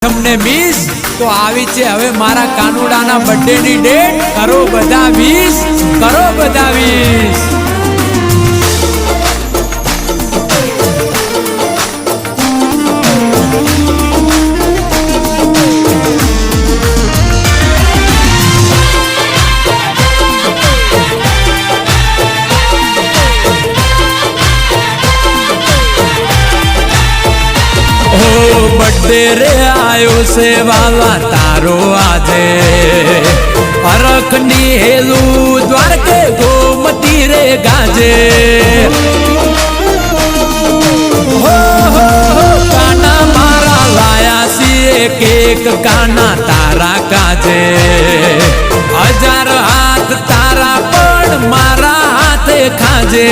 તમને મિસ તો આવી છે હવે મારા કાનુડાના બર્થડે ની ડેટ કરો બધા વિશ કરો બધા વિશ बर्थडे रे आयो से वाला तारो आजे अरखनी हेलू द्वारके गोमती रे गाजे हो काना मारा लाया सी केक काना तारा काजे 1000 हाथ तारा पण मारा हाथे खाजे